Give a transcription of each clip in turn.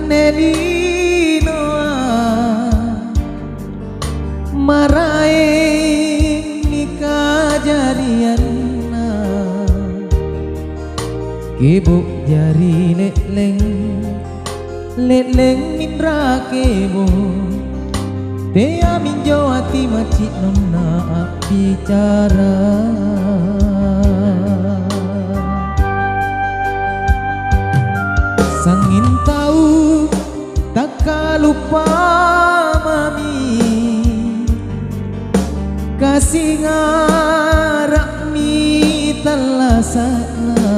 nelinoa marae nikah jadianna kebo jari leleng minra kebo te amin jawati macit nonna bicara sangin tahu tak lupa mami kasih ngarak mi telasana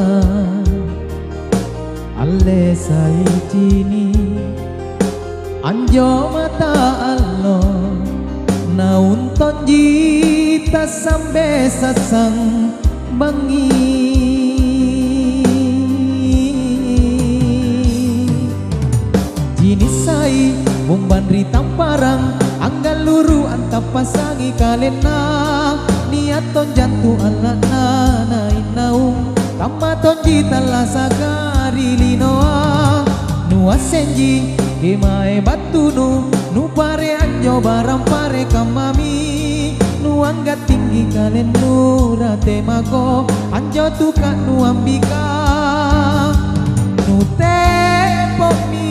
alle sai cini anjo mata Allah naun tonjita sampai sasang bangi jini sai bombandri tamparang anggal luru antap pasangi kalena niaton jantu anak nana inaung kama tonjita lasagari linoa nua senji kemae batunu nu pare anjo barang pare kamami nu angga tinggi kalen nura temako anjo tuka nu ambika nu tepok mi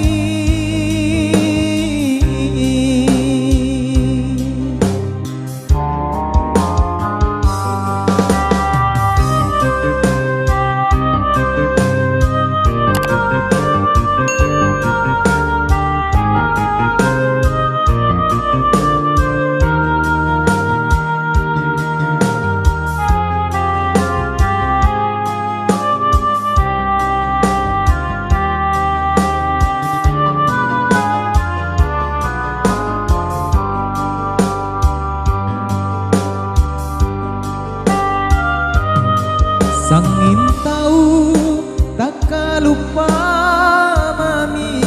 sangin tahu tak lupa mami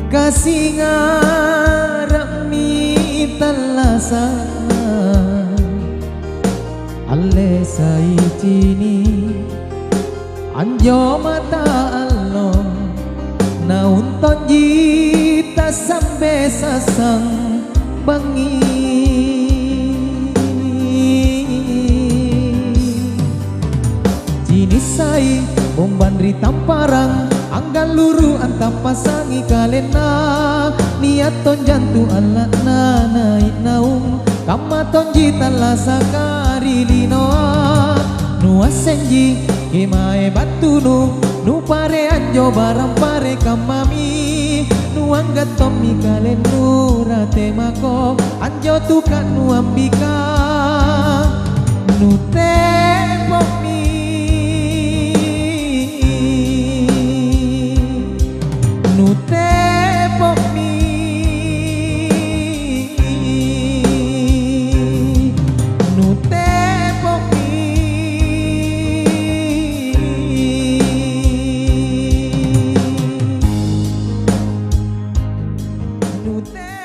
kasih ngarap mi telasana alle sai cini anjo mata Allah naun tonjita sampai sasang bangi sai bombandri tamparang anggal luru antap pasangi kalena niaton jantu anak nana inaung kama tonjita lasakari linoa nua senji kemae batunu nu pare anjo barang pare kamami nu angga tomi kalen nura temako anjo tuka nu ambika nu tepok mi nu tepok mi nu tepok mi nu tepok